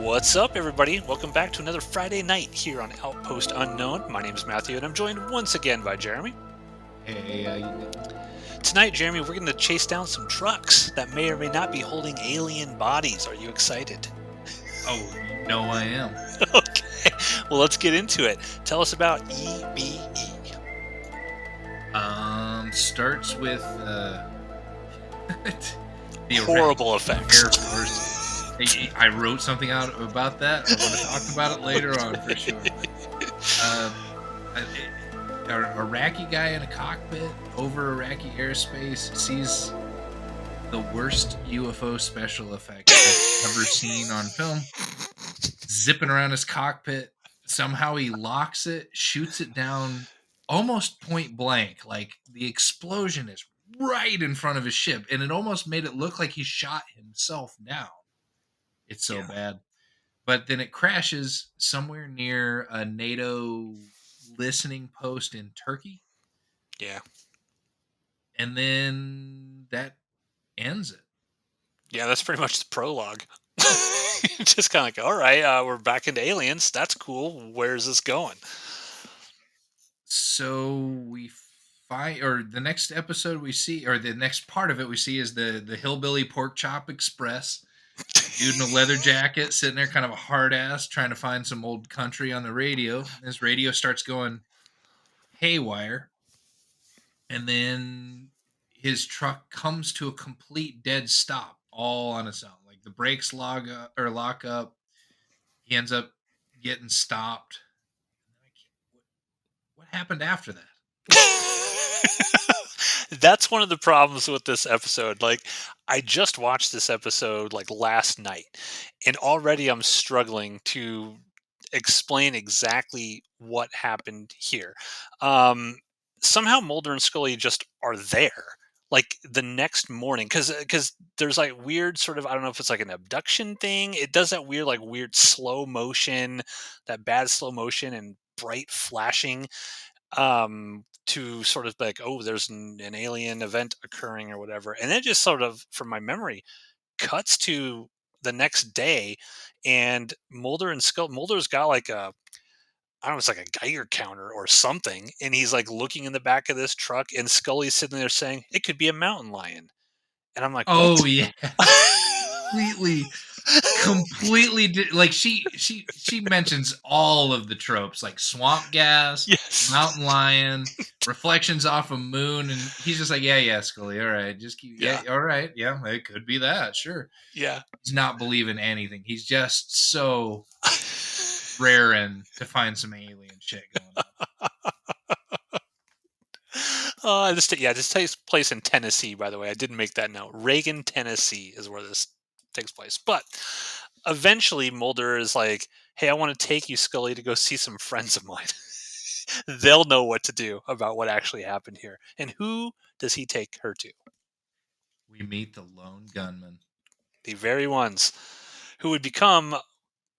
What's up, everybody? Welcome back to another Friday night here on Outpost Unknown. My name is Matthew, and I'm joined once again by Jeremy. Hey, how you doing? Tonight, Jeremy, we're going to chase down some trucks that may or may not be holding alien bodies. Are you excited? Oh, you know I am. Okay, well, let's get into it. Tell us about E.B.E. Starts with the Horrible Iraqi effects. Air Force. I wrote something out about that. I want to talk about it later on for sure. Uh, an Iraqi guy in a cockpit over Iraqi airspace sees the worst UFO special effect I've ever seen on film. Zipping around his cockpit. Somehow he locks it, shoots it down almost point blank. Like the explosion is right in front of his ship, and it almost made it look like he shot himself down. It's so Yeah. bad. But then it crashes somewhere near a NATO listening post in Turkey, Yeah. and then that ends it. Yeah, that's pretty much the prologue. Just kind of like, all right, we're back into aliens. That's cool. Where's this going? So we find, or the next episode we see, or the next part of it we see is the hillbilly pork chop express. Dude in a leather jacket sitting there, kind of a hard ass, trying to find some old country on the radio. His radio starts going haywire, and then his truck comes to a complete dead stop, all on its own. Like the brakes log up, or lock up. He ends up getting stopped. What happened after that? That's one of the problems with this episode. Like, I just watched this episode like last night, and already I'm struggling to explain exactly what happened here. Um, Somehow Mulder and Scully just are there. Like the next morning, because there's like weird sort of, I don't know if it's like an abduction thing. It does that weird, like weird slow motion, that bad slow motion and bright flashing, to sort of like, oh, there's an alien event occurring or whatever, and then just sort of from my memory cuts to the next day, and Mulder's got like a, I don't know, it's like a Geiger counter or something, and he's like looking in the back of this truck, and Scully's sitting there saying it could be a mountain lion, and I'm like, what? Oh yeah, completely like she mentions all of the tropes like swamp gas, Yes. mountain lion, reflections off a moon, and he's just like, yeah, Scully, all right, just keep, Yeah. yeah, all right, yeah, it could be that, sure. Yeah. He's not believing anything. He's just so raring to find some alien shit going on. This takes place in Tennessee, by the way. I didn't make that note. Reagan, Tennessee is where this takes place. But eventually, Mulder is like, hey, I want to take you, Scully, to go see some friends of mine. They'll know what to do about what actually happened here. And who does he take her to? We meet the lone gunman. The very ones who would become,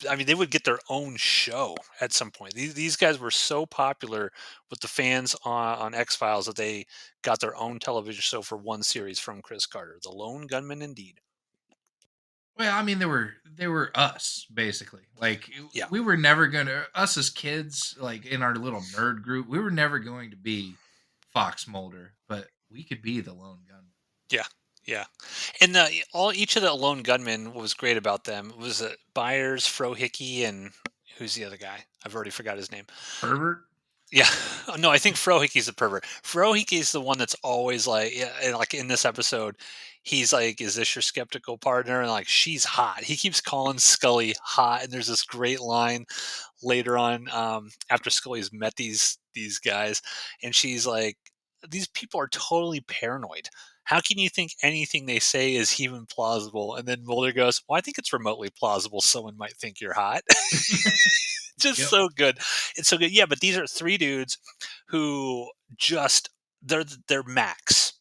I mean, they would get their own show at some point. These guys were so popular with the fans on X Files that they got their own television show for one series from Chris Carter. The Lone Gunman, indeed. Well, I mean, they were us basically. Like Yeah, we were never gonna, us as kids, like in our little nerd group, we were never going to be Fox Mulder, but we could be the lone gunman. yeah, yeah. And each of the Lone Gunmen, what was great about them was Byers, Frohickey, and who's the other guy? I've already forgot his name. Pervert. Yeah. No, I think Frohicke's the pervert. Frohicke's the one that's always like, yeah, and like in this episode, he's like, "Is this your skeptical partner?" And like, she's hot. He keeps calling Scully hot, and there's this great line later on, after Scully's met these guys, and she's like, "These people are totally paranoid. How can you think anything they say is even plausible?" And then Mulder goes, "Well, I think it's remotely plausible someone might think you're hot." Just Yep. so good. It's so good. Yeah, but these are three dudes who just, they're Max,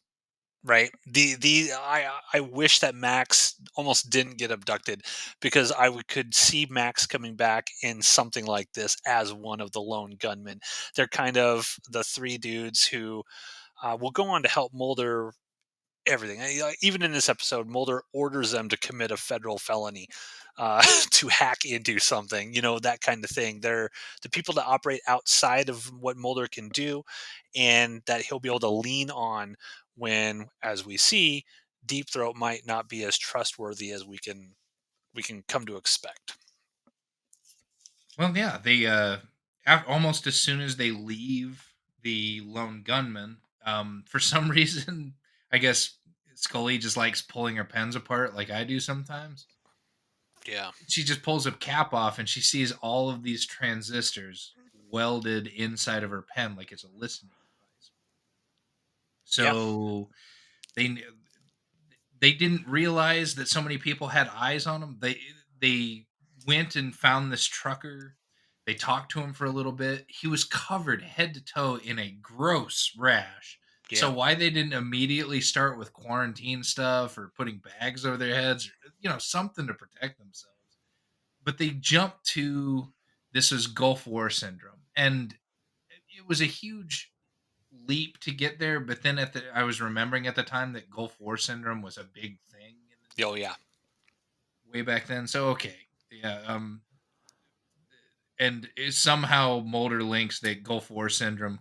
right? I wish that Max almost didn't get abducted, because could see Max coming back in something like this as one of the lone gunmen. They're kind of the three dudes who will go on to help Mulder everything. Even in this episode, Mulder orders them to commit a federal felony. to hack into something, that kind of thing. They're the people that operate outside of what Mulder can do, and that he'll be able to lean on when, as we see, Deep Throat might not be as trustworthy as we can come to expect. Well, yeah, they almost as soon as they leave the lone gunman, for some reason, I guess Scully just likes pulling her pens apart like I do sometimes. Yeah. She just pulls a cap off and she sees all of these transistors welded inside of her pen like it's a listening device. Yeah. So they they didn't realize that so many people had eyes on them. They went and found this trucker. They talked to him for a little bit. He was covered head to toe in a gross rash. So Yeah. why they didn't immediately start with quarantine stuff or putting bags over their heads, or, something to protect themselves. But they jumped to this is Gulf War syndrome, and it was a huge leap to get there. But then I was remembering at the time that Gulf War syndrome was a big thing in the Oh, news yeah. way back then. So okay, yeah, and somehow Mulder links that Gulf War syndrome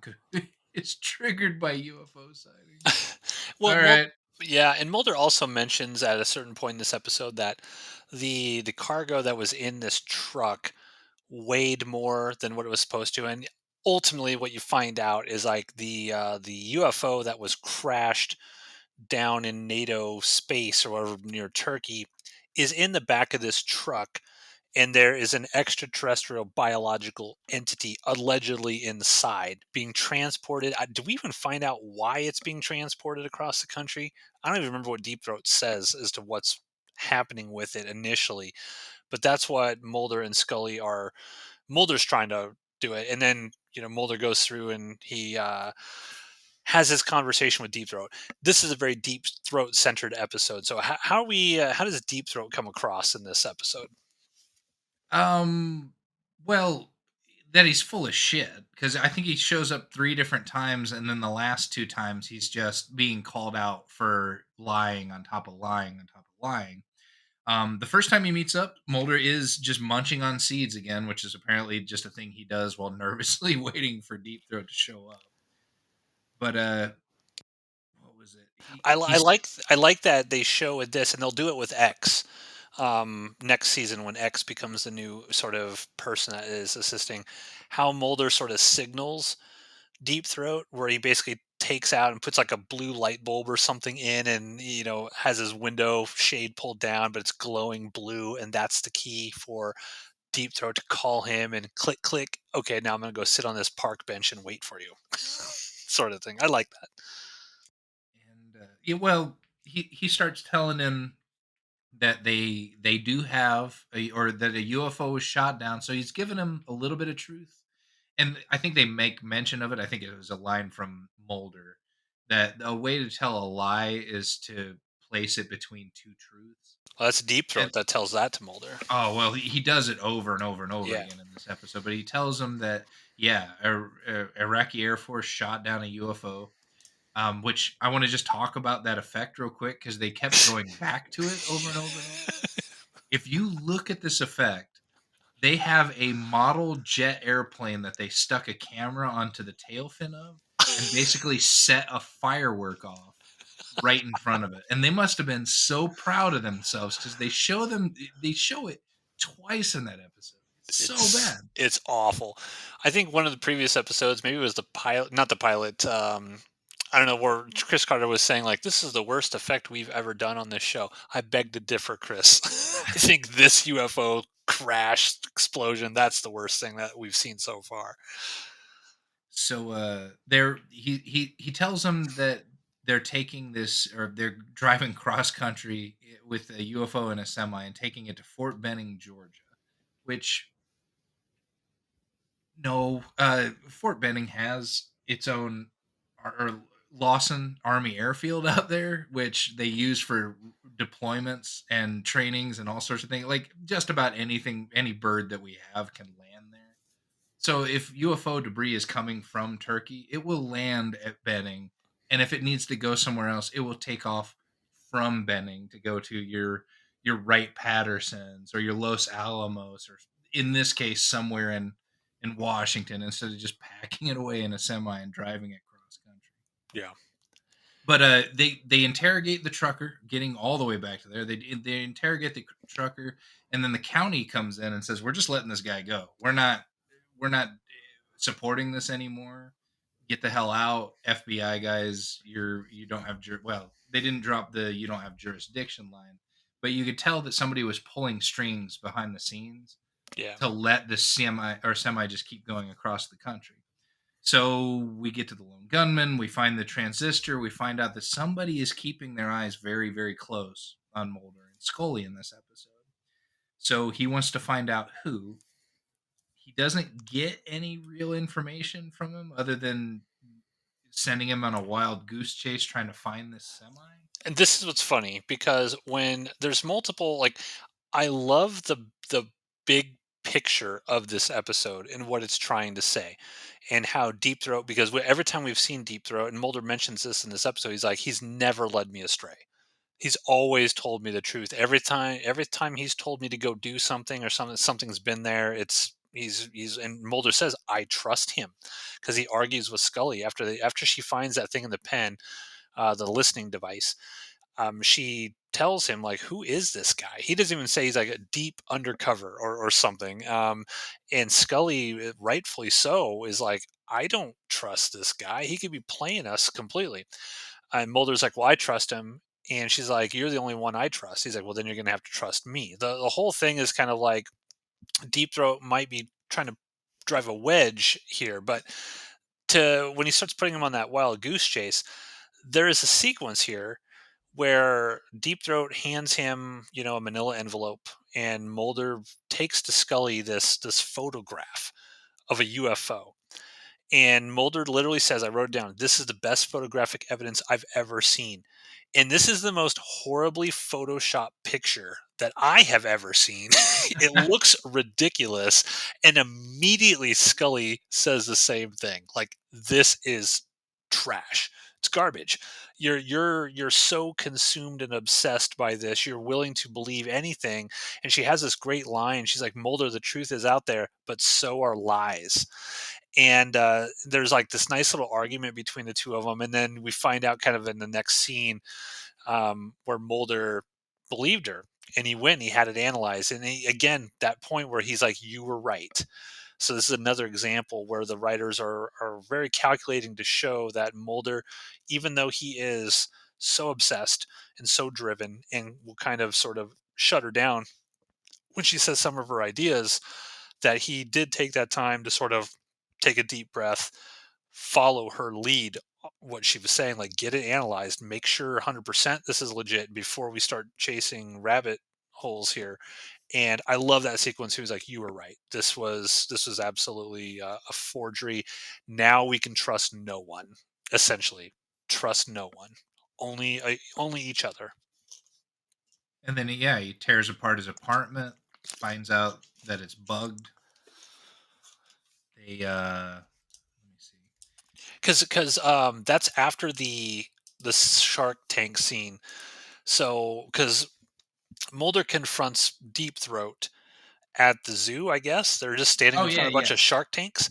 is triggered by UFO sightings. Well, All right. yeah, and Mulder also mentions at a certain point in this episode that the cargo that was in this truck weighed more than what it was supposed to, and ultimately, what you find out is like the UFO that was crashed down in NATO space or whatever near Turkey is in the back of this truck, and there is an extraterrestrial biological entity allegedly inside being transported. Do we even find out why it's being transported across the country? I don't even remember what Deep Throat says as to what's happening with it initially, but that's what Mulder and Scully are. Mulder's trying to do it, and then Mulder goes through and he has this conversation with Deep Throat. This is a very Deep Throat centered episode. So how does Deep Throat come across in this episode? Um. Well, that he's full of shit because I think he shows up 3 different times, and then the last 2 times he's just being called out for lying on top of lying on top of lying. The first time he meets up, Mulder is just munching on seeds again, which is apparently just a thing he does while nervously waiting for Deep Throat to show up. But what was it? He's I like that they show with this, and they'll do it with X next season when X becomes the new sort of person that is assisting. How Mulder sort of signals Deep Throat, where he basically takes out and puts like a blue light bulb or something in, and has his window shade pulled down, but it's glowing blue, and that's the key for Deep Throat to call him and click click. Okay, now I'm gonna go sit on this park bench and wait for you, sort of thing. I like that. and yeah, well, he starts telling him that they do have or that a UFO was shot down. So he's given him a little bit of truth, and I think they make mention of it. I think it was a line from Mulder that a way to tell a lie is to place it between two truths. Well, that's Deep And Throat that tells that to Mulder. oh well, he does it over and over and over Yeah. again in this episode. But he tells him that yeah, Iraqi Air Force shot down a UFO. Which I want to just talk about that effect real quick because they kept going back to it over and over and over. If you look at this effect, they have a model jet airplane that they stuck a camera onto the tail fin of and basically set a firework off right in front of it. And they must have been so proud of themselves because they show it twice in that episode. It's so bad. It's awful. I think one of the previous episodes, maybe it was the pilot, not the pilot. I don't know where Chris Carter was saying like this is the worst effect we've ever done on this show. I beg to differ, Chris. I think this UFO crash explosion that's the worst thing that we've seen so far. So he tells them that they're taking this or they're driving cross country with a UFO and a semi and taking it to Fort Benning, Georgia, which no, Fort Benning has its own or Lawson Army Airfield out there, which they use for deployments and trainings and all sorts of things. Like just about anything, any bird that we have can land there. So if UFO debris is coming from Turkey, it will land at Benning, and if it needs to go somewhere else, it will take off from Benning to go to your your Wright Pattersons or your Los Alamos, or in this case, somewhere in Washington, instead of just packing it away in a semi and driving it cross country. Yeah. But they interrogate the trucker, getting all the way back to there. They interrogate the trucker, and then the county comes in and says, "We're just letting this guy go. We're not supporting this anymore. Get the hell out, FBI guys. You don't have well, they didn't drop the you don't have jurisdiction line, but you could tell that somebody was pulling strings behind the scenes Yeah. to let the semi just keep going across the country. So we get to the lone gunman, we find the transistor, we find out that somebody is keeping their eyes very, very close on Mulder and Scully in this episode. So he wants to find out who. He doesn't get any real information from him other than sending him on a wild goose chase trying to find this semi. And this is what's funny because when there's multiple, like, I love the big picture of this episode and what it's trying to say, and how Deep Throat, because every time we've seen Deep Throat, and Mulder mentions this in this episode, he's like, he's never led me astray. He's always told me the truth. Every time he's told me to go do something, or something's been there. He's and Mulder says, I trust him, because he argues with Scully after she finds that thing in the pen, the listening device. She tells him, like, who is this guy? He doesn't even say, he's like a deep undercover or something. And Scully, rightfully so, is like, I don't trust this guy. He could be playing us completely. And Mulder's like, well, I trust him. And she's like, you're the only one I trust. He's like, well, then you're going to have to trust me. The whole thing is kind of like Deep Throat might be trying to drive a wedge here, but when he starts putting him on that wild goose chase, there is a sequence here where Deep Throat hands him, a manila envelope, and Mulder takes to Scully this photograph of a UFO. And Mulder literally says, I wrote it down, this is the best photographic evidence I've ever seen. And this is the most horribly photoshopped picture that I have ever seen. It looks ridiculous. And immediately Scully says the same thing. Like, this is trash. It's garbage. You're so consumed and obsessed by this. You're willing to believe anything. And she has this great line. She's like, Mulder, the truth is out there, but so are lies. And there's like this nice little argument between the two of them, and then we find out kind of in the next scene, where Mulder believed her, and he went and he had it analyzed, and again, that point where he's like, you were right. So this is another example where the writers are very calculating to show that Mulder, even though he is so obsessed and so driven, and will kind of sort of shut her down when she says some of her ideas, that he did take that time to sort of take a deep breath, follow her lead, what she was saying, like, get it analyzed, make sure 100% this is legit before we start chasing rabbit holes here. And I love that sequence. He was like, you were right. This was absolutely a forgery. Now we can trust no one. Essentially, trust no one. Only each other. And then yeah, he tears apart his apartment, finds out that it's bugged. They let me see. Because that's after the Shark Tank scene. So because Mulder confronts Deep Throat at the zoo, I guess they're just standing Oh in front yeah, of a bunch yeah. of shark tanks,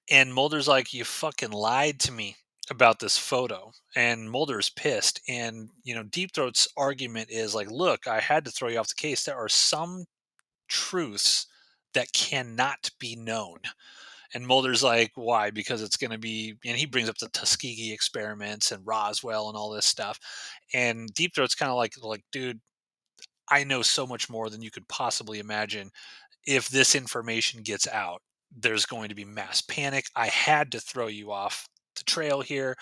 and Mulder's like, "You fucking lied to me about this photo," and Mulder's pissed. And Deep Throat's argument is like, "Look, I had to throw you off the case. There are some truths that cannot be known." And Mulder's like, why? Because it's going to be, and he brings up the Tuskegee experiments and Roswell and all this stuff. And Deep Throat's kind of like, dude, I know so much more than you could possibly imagine. If this information gets out, there's going to be mass panic. I had to throw you off the trail here.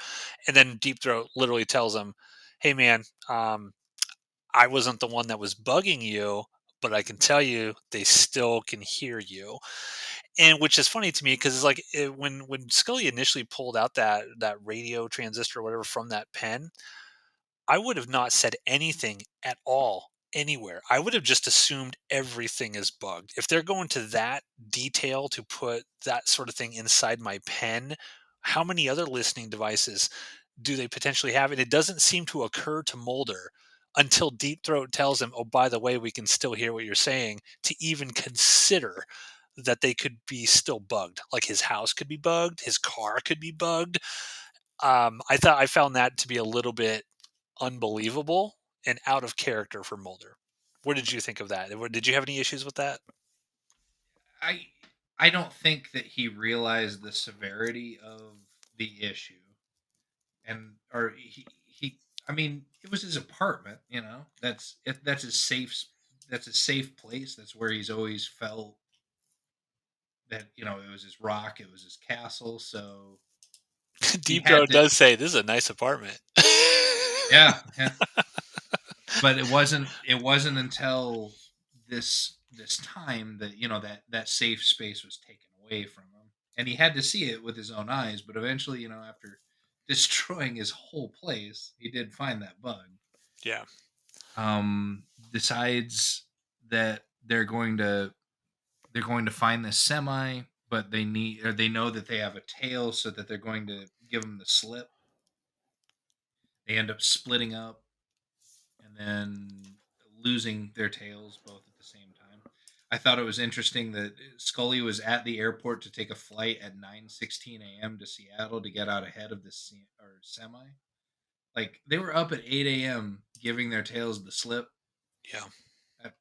And then Deep Throat literally tells him, hey, man, I wasn't the one that was bugging you, but I can tell you they still can hear you. And which is funny to me because it's like when Scully initially pulled out that radio transistor or whatever from that pen, I would have not said anything at all anywhere. I would have just assumed everything is bugged. If they're going to that detail to put that sort of thing inside my pen, how many other listening devices do they potentially have? And it doesn't seem to occur to Mulder until Deep Throat tells him, "Oh, by the way, we can still hear what you're saying," to even consider that they could be still bugged. Like his house could be bugged, his car could be bugged. I found that to be a little bit unbelievable and out of character for Mulder. What did you think of that? Did you have any issues with that? I I don't think that he realized the severity of the issue, and or he. I mean, it was his apartment. That's his that's a safe place. That's where he's always felt that it was his rock, it was his castle. So he Deep had Throat to. does say this is a nice apartment. Yeah, yeah. But it wasn't until this time that that safe space was taken away from him, and he had to see it with his own eyes. But eventually, after destroying his whole place, he did find that bug. Yeah. Decides that they're going to find this semi, but they know that they have a tail, so that they're going to give them the slip. They end up splitting up and then losing their tails both at the same time. I thought it was interesting that Scully was at the airport to take a flight at 9:16 a.m. to Seattle to get out ahead of the semi. Like, they were up at 8 a.m. giving their tails the slip. Yeah. I,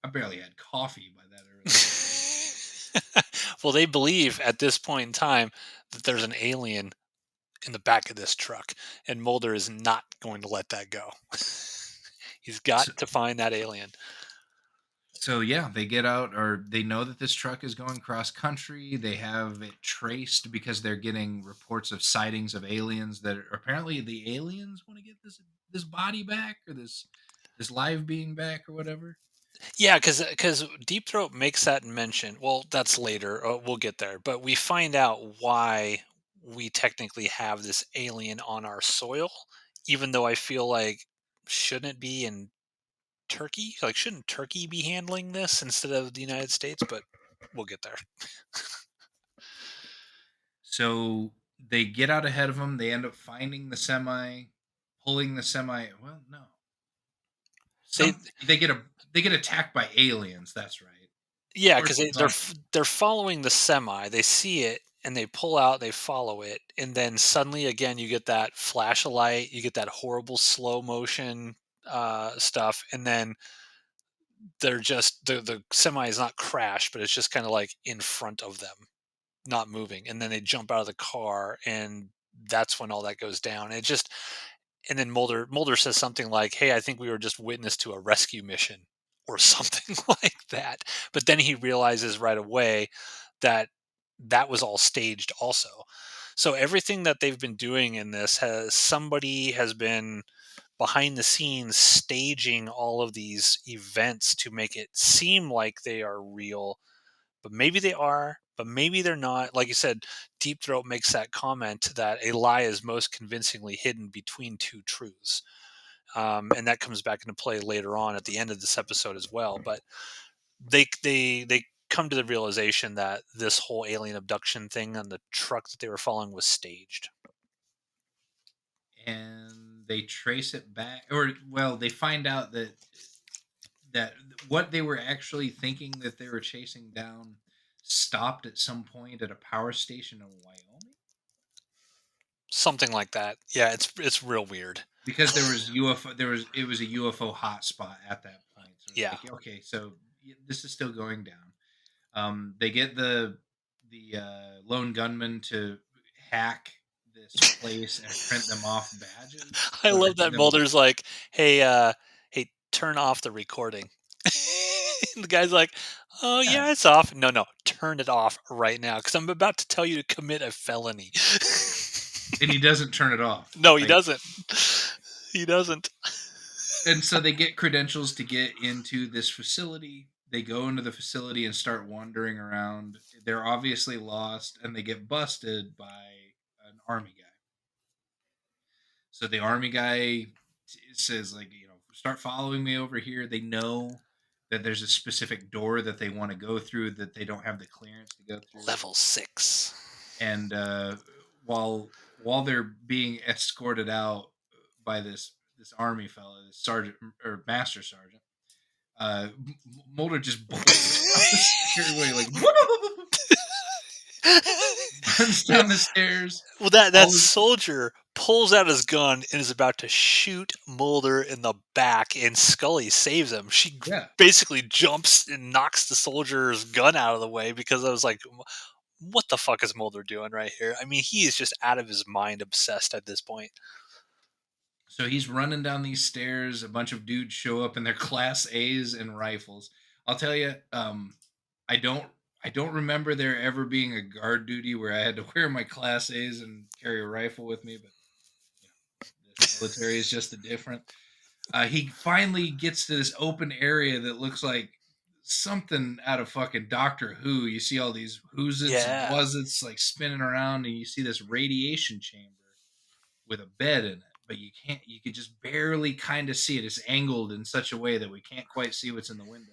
I barely had coffee by that early. Well, they believe at this point in time that there's an alien in the back of this truck, and Mulder is not going to let that go. He's got So, to find that alien. So yeah, they get out, or they know that this truck is going cross country. They have it traced because they're getting reports of sightings of aliens that apparently the aliens want to get this body back, or this live being back, or whatever. Yeah, because Deep Throat makes that mention. Well, that's later. We'll get there, but we find out why we technically have this alien on our soil, even though I feel like shouldn't it be in Turkey? Like, shouldn't Turkey be handling this instead of the United States? But we'll get there. So they get out ahead of them. They end up finding the semi, pulling the semi. Well, no, They they get attacked by aliens. That's right. Yeah, Or because some zombies. they're following the semi. They see it and they pull out. They follow it, and then suddenly again you get that flash of light. You get that horrible slow motion stuff, and then the semi is not crashed, but it's just kind of like in front of them, not moving, and then they jump out of the car, and that's when all that goes down. And then Mulder says something like, "Hey, I think we were just witness to a rescue mission or something like that." But then he realizes right away that that was all staged also. So everything that they've been doing in this has somebody has been behind the scenes staging all of these events to make it seem like they are real, but maybe they are, but maybe they're not. Like you said, Deep Throat makes that comment that a lie is most convincingly hidden between two truths. And that comes back into play later on at the end of this episode as well. But they come to the realization that this whole alien abduction thing on the truck that they were following was staged. And they trace it back, or well, they find out that what they were actually thinking that they were chasing down stopped at some point at a power station in Wyoming, Something like that. Yeah, it's real weird. because there was UFO. It was a UFO hotspot at that point. So it's Yeah. like, okay, so this is still going down. They get the lone gunman to hack this place and print them off badges, I or love give that them. Mulder's like, "Hey, hey, turn off the recording." The guy's like, "Oh Yeah, yeah, it's off." No, no, turn it off right now because I'm about to tell you to commit a felony. and he doesn't turn it off. No, he Like, doesn't. He doesn't. and so they get credentials to get into this facility. They go into the facility and start wandering around. They're obviously lost, and they get busted by an army guy. So the army guy says, like, start following me over here. They know that there's a specific door that they want to go through that they don't have the clearance to go through. Level 6. And while they're being escorted out by this this army fella, this sergeant or master sergeant. Mulder just bolts down the stairway like runs down the stairs. Well, that All of soldier pulls out his gun and is about to shoot Mulder in the back, and Scully saves him. She yeah. basically jumps and knocks the soldier's gun out of the way because I was like, "What the fuck is Mulder doing right here?" I mean, he is just out of his mind, obsessed at this point. So he's running down these stairs. A bunch of dudes show up in their Class A's and rifles. I'll tell you, I don't, I don't remember there ever being a guard duty where I had to wear my Class A's and carry a rifle with me. But you know, this military is just a different. He finally gets to this open area that looks like something out of fucking Doctor Who. You see all these who's-its and Yeah, was-its like spinning around, and you see this radiation chamber with a bed in it, but you could just barely kind of see it. It's angled in such a way that we can't quite see what's in the window.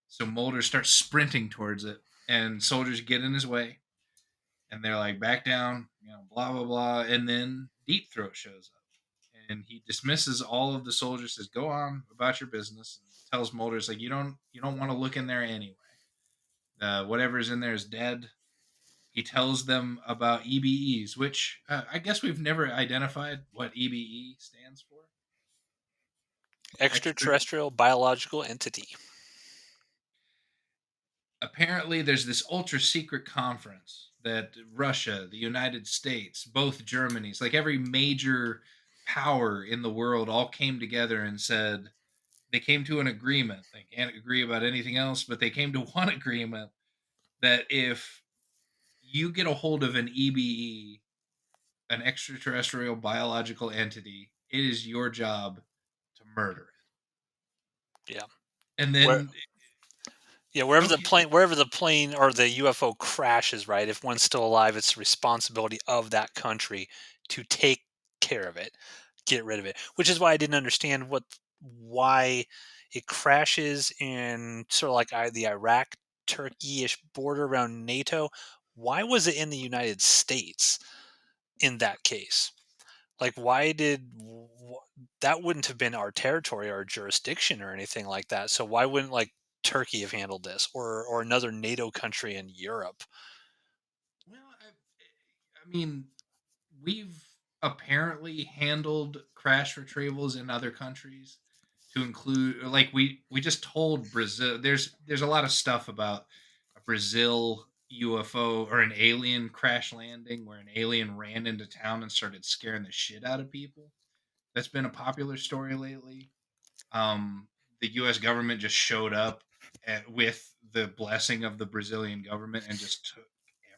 So Mulder starts sprinting towards it, and soldiers get in his way, and they're like, back down, blah blah blah. And then Deep Throat shows up, and he dismisses all of the soldiers, says, "Go on about your business," and tells Mulder, "It's like you don't want to look in there anyway. Whatever's in there is dead." He tells them about E.B.Es, which I guess we've never identified what E.B.E stands for. Extra. extraterrestrial biological entity. Apparently, there's this ultra secret conference that Russia, the United States, both Germany's, like every major power in the world, all came together and said they came to an agreement. They can't agree about anything else, but they came to one agreement that if you get a hold of an EBE, an extraterrestrial biological entity, it is your job to murder Yeah, it. And where then, yeah, okay, wherever the plane or the UFO crashes, right? If one's still alive, it's the responsibility of that country to take care of it, get rid of it. Which is why I didn't understand why it crashes in sort of like the Iraq Turkey-ish border around NATO. Why was it in the United States in that case? Like, why that wouldn't have been our territory or jurisdiction or anything like that. So why wouldn't like Turkey have handled this or another NATO country in Europe? well, I mean, we've apparently handled crash retrievals in other countries to include, like, we just told Brazil. There's a lot of stuff about a Brazil UFO or an alien crash landing where an alien ran into town and started scaring the shit out of people. That's been a popular story lately. The U.S. government just showed up with the blessing of the Brazilian government and just took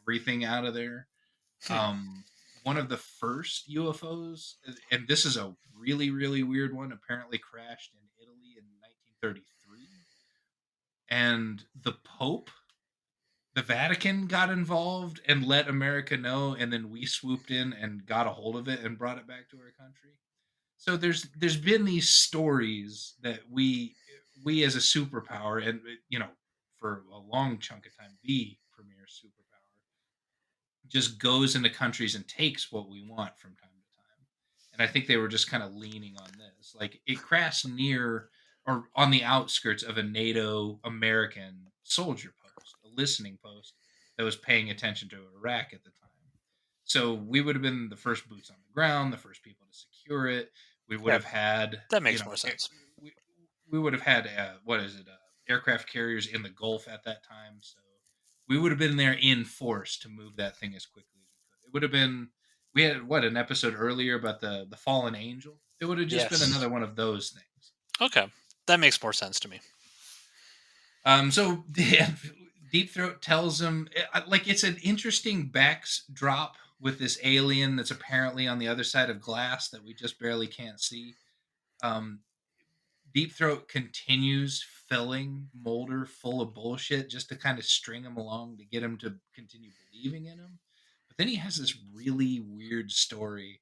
everything out of there. Hmm. Um, One of the first UFOs, and this is a really, really weird one, apparently crashed in Italy in 1933. And the Pope, the Vatican got involved and let America know, and then we swooped in and got a hold of it and brought it back to our country. So there's been these stories that we as a superpower, and for a long chunk of time the premier superpower, just goes into countries and takes what we want from time to time. And I think they were just kind of leaning on this. Like, it crashed near or on the outskirts of a NATO American soldier post, a listening post that was paying attention to Iraq at the time. So we would have been the first boots on the ground, the first people to secure it. We would Yeah, have had, that makes more sense. we, we would have had, what is it, aircraft carriers in the Gulf at that time. So we would have been there in force to move that thing as quickly as we could. It would have been, we had what, an episode earlier about the fallen angel. It would have just been Yes. another one of those things. Okay, that makes more sense to me. So Deep Throat tells him, like, it's an interesting backdrop with this alien that's apparently on the other side of glass that we just barely can't see. Um, Deep Throat continues filling Mulder full of bullshit just to kind of string him along to get him to continue believing in him. But then he has this really weird story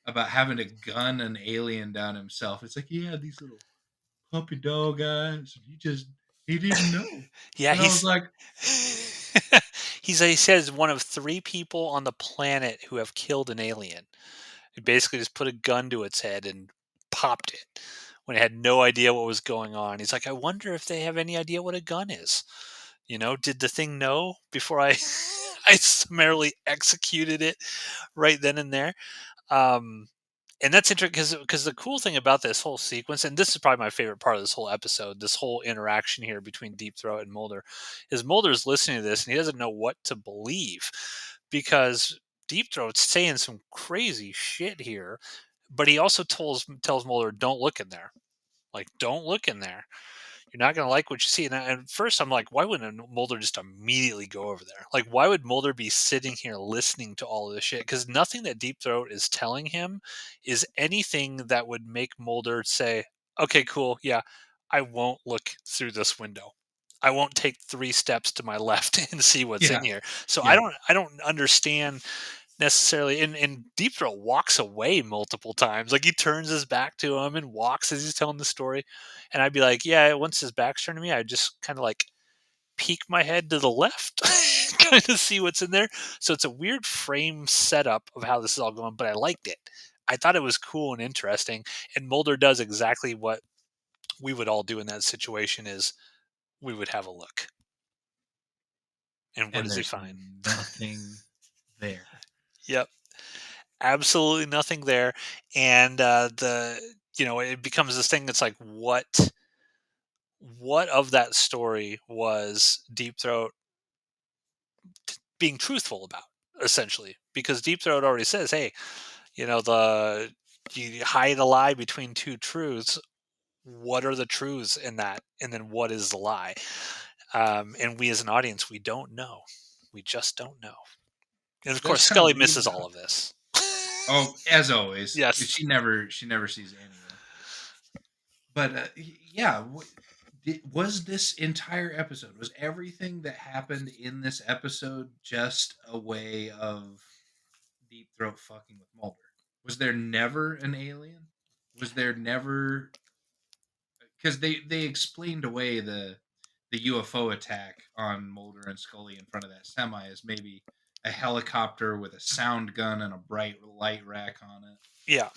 about having to gun an alien down himself. It's like he had these little puppy dog eyes, and he didn't know. Yeah, And I was like, he says one of three people on the planet who have killed an alien. He basically just put a gun to its head and popped it when it had no idea what was going on. He's like, I wonder if they have any idea what a gun is. Did the thing know before I I summarily executed it right then and there? Um, and that's interesting because the cool thing about this whole sequence, and this is probably my favorite part of this whole episode, this whole interaction here between Deep Throat and Mulder, is Mulder's listening to this and he doesn't know what to believe because Deep Throat's saying some crazy shit here, but he also tells Mulder, "Don't look in there. Like, don't look in there. You're not going to like what you see." And at first, I'm like, why wouldn't Mulder just immediately go over there? Like, why would Mulder be sitting here listening to all of this shit? Because nothing that Deep Throat is telling him is anything that would make Mulder say, okay, cool. Yeah, I won't look through this window. I won't take 3 steps to my left and see what's in Yeah. here. So I Yeah. don't understand necessarily, and Deep Throat walks away multiple times. Like he turns his back to him and walks as he's telling the story. And I'd be like, yeah, once his back's turned to me, I just kind of like peek my head to the left, kind of see what's in there. So it's a weird frame setup of how this is all going, but I liked it. I thought it was cool and interesting. And Mulder does exactly what we would all do in that situation is we would have a look. And what And does he there's find? nothing there. Yep. Absolutely nothing there. And it becomes this thing that's like, what of that story was Deep Throat being truthful about, essentially? Because Deep Throat already says, hey, the you hide a lie between two truths. What are the truths in that? And then what is the lie? And we as an audience, we don't know. We just don't know. And of That's course, kind of Scully weird misses though. all of this. Oh, as always, Yes. she never sees any of it. But yeah, was this entire episode, was everything that happened in this episode just a way of Deep Throat fucking with Mulder? Was there never an alien? Was there never, because they explained away the UFO attack on Mulder and Scully in front of that semi as maybe a helicopter with a sound gun and a bright light rack on it. Yeah.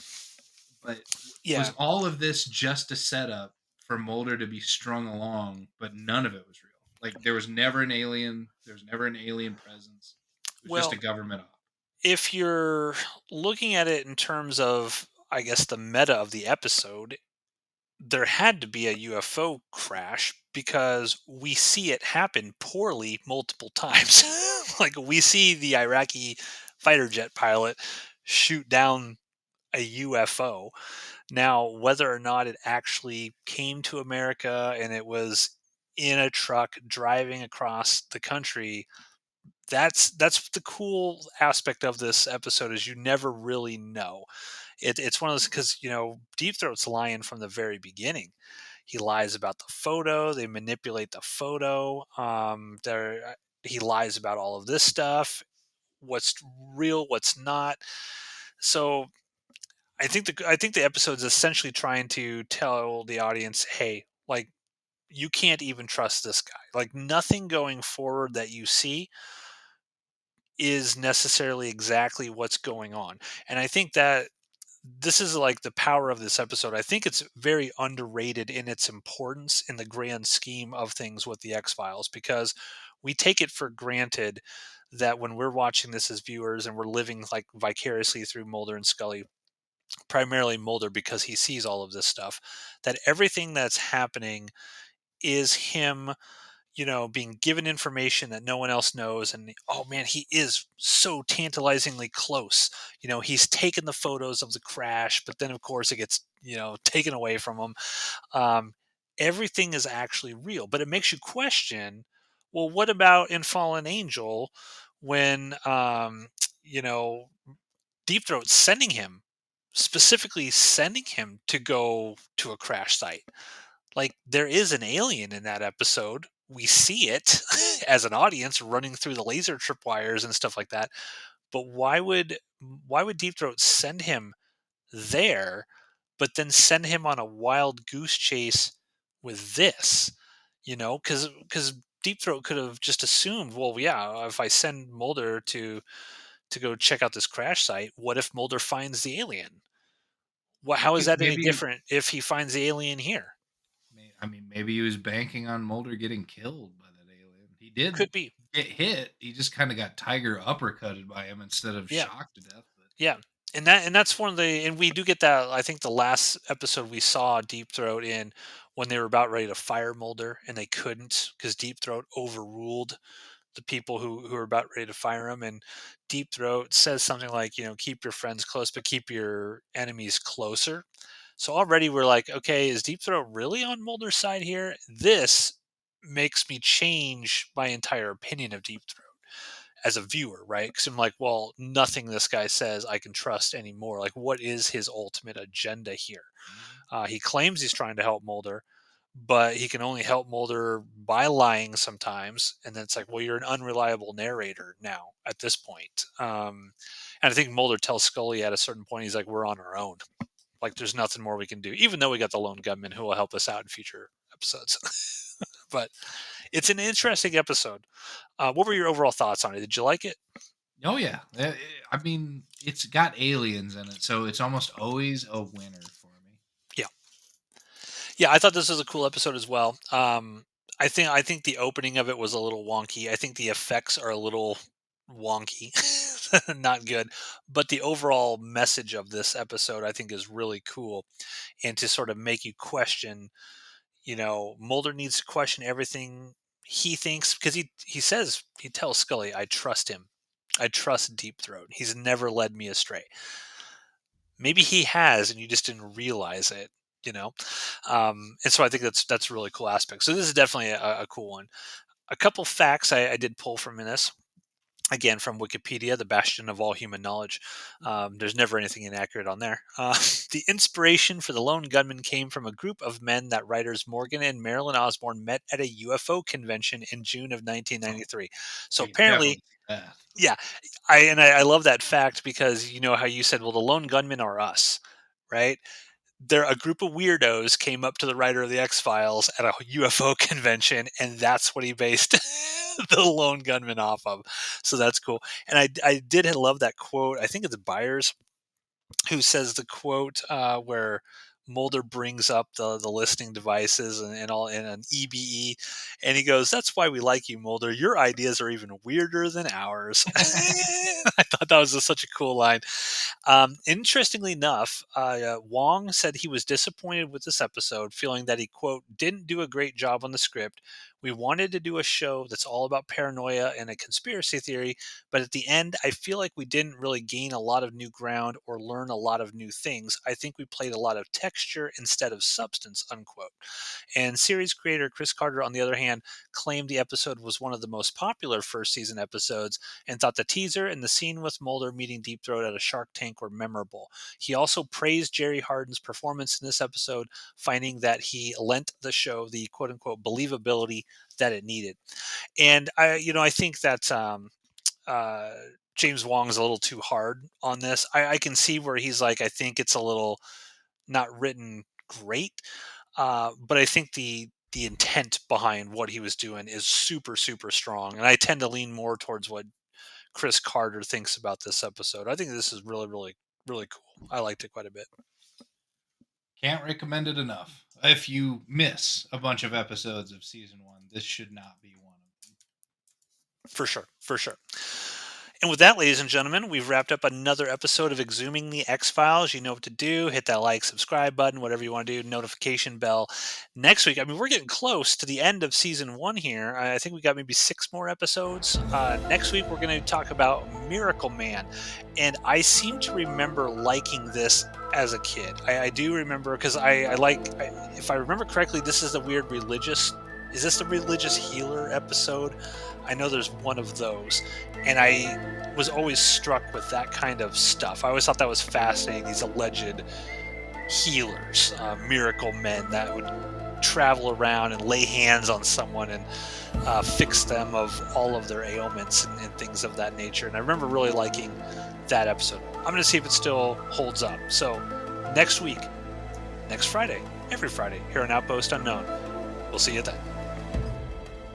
But was Yeah. all of this just a setup for Mulder to be strung along, but none of it was real? Like there was never an alien, there was never an alien presence. It was just a Well, government op. if you're looking at it in terms of, I guess, the meta of the episode, there had to be a UFO crash because we see it happen poorly multiple times. Like we see the Iraqi fighter jet pilot shoot down a UFO. Now, whether or not it actually came to America and it was in a truck driving across the country, that's the cool aspect of this episode is you never really know. It's one of those because Deep Throat's lying from the very beginning. He lies about the photo. They manipulate the photo. He lies about all of this stuff. What's real? What's not? So I think the episode's essentially trying to tell the audience, hey, like you can't even trust this guy. Like nothing going forward that you see is necessarily exactly what's going on. And I think that this is like the power of this episode. I think it's very underrated in its importance in the grand scheme of things with the X Files because we take it for granted that when we're watching this as viewers and we're living like vicariously through Mulder and Scully, primarily Mulder because he sees all of this stuff, that everything that's happening is him being given information that no one else knows. And oh man, he is so tantalizingly close. He's taken the photos of the crash, but then of course it gets, taken away from him. Um, Everything is actually real, but it makes you question, well, what about in Fallen Angel when, you know, Deep Throat specifically sending him to go to a crash site? Like there is an alien in that episode. We see it as an audience running through the laser tripwires and stuff like that. But why would Deep Throat send him there, but then send him on a wild goose chase with this? Because Deep Throat could have just assumed, well, yeah, if I send Mulder to go check out this crash site, what if Mulder finds the alien? How is that any Maybe, different if he finds the alien here? I mean, maybe he was banking on Mulder getting killed by that alien. He did Could be. get hit. He just kind of got tiger uppercutted by him instead of Yeah. shocked to death. But Yeah. And that's one of the, and we do get that. I think the last episode we saw Deep Throat in when they were about ready to fire Mulder and they couldn't because Deep Throat overruled the people who are about ready to fire him. And Deep Throat says something like, keep your friends close, but keep your enemies closer. So already we're like, okay, is Deep Throat really on Mulder's side here? This makes me change my entire opinion of Deep Throat as a viewer, right? Because I'm like, well, nothing this guy says I can trust anymore. Like, what is his ultimate agenda here? mhm. He claims he's trying to help Mulder, but he can only help Mulder by lying sometimes. And then it's like, well, you're an unreliable narrator now at this point. And I think Mulder tells Scully at a certain point, he's like, we're on our own. Like, there's nothing more we can do, even though we got the lone gunman who will help us out in future episodes. But it's an interesting episode. What were your overall thoughts on it? Did you like it? Oh yeah, I mean, it's got aliens in it, so it's almost always a winner for me. Yeah. Yeah, I thought this was a cool episode as well. I think the opening of it was a little wonky. I think the effects are a little wonky, not good. But the overall message of this episode, I think, is really cool, and to sort of make you question. Mulder needs to question everything he thinks because he tells Scully, "I trust him. I trust Deep Throat. He's never led me astray." Maybe he has, and you just didn't realize it. You know, and so I think that's a really cool aspect. So this is definitely a cool one. A couple facts I did pull from this. Again, from Wikipedia, the bastion of all human knowledge. There's never anything inaccurate on there. The inspiration for the lone gunman came from a group of men that writers Morgan and Marilyn Osborne met at a UFO convention in June of Oh, 1993. So I can apparently, definitely see that. yeah, I love that fact because you know how you said, well, the lone gunmen are us, right? A group of weirdos came up to the writer of the X Files at a UFO convention, and that's what he based the lone gunman off of. So that's cool. And I did love that quote. I think it's Byers who says the quote where Mulder brings up the listening devices and all in an E.B.E. and he goes, "That's why we like you, Mulder. Your ideas are even weirder than ours." I thought that was such a cool line. Interestingly enough, Wong said he was disappointed with this episode, feeling that he, quote, didn't do a great job on the script. We wanted to do a show that's all about paranoia and a conspiracy theory, but at the end, I feel like we didn't really gain a lot of new ground or learn a lot of new things. I think we played a lot of texture instead of substance, unquote. And series creator Chris Carter, on the other hand, claimed the episode was one of the most popular first season episodes and thought the teaser and the scene with Mulder meeting Deep Throat at a Shark Tank were memorable. He also praised Jerry Hardin's performance in this episode, finding that he lent the show the quote unquote believability that it needed. And I think that uh, James Wong's a little too hard on this. I can see where he's like, I think it's a little not written great, but I think the intent behind what he was doing is super super strong, and I tend to lean more towards what Chris Carter thinks about this episode. I think this is really really really cool. I liked it quite a bit. Can't recommend it enough. If you miss a bunch of episodes of season one, this should not be one of them. For sure, for sure. And with that, ladies and gentlemen, we've wrapped up another episode of Exhuming the X Files. You know what to do. Hit that like, subscribe button, whatever you want to do, notification bell. Next week, I mean, we're getting close to the end of season one here. I think we got maybe 6 more episodes. Next week, we're going to talk about Miracle Man. And I seem to remember liking this as a kid. I do remember because if I remember correctly, this is the weird religious. Is this the religious healer episode? I know there's one of those. And I was always struck with that kind of stuff. I always thought that was fascinating. These alleged healers, miracle men that would travel around and lay hands on someone and fix them of all of their ailments and things of that nature. And I remember really liking that episode. I'm going to see if it still holds up. So next week, next Friday, every Friday, here on Outpost Unknown. We'll see you then.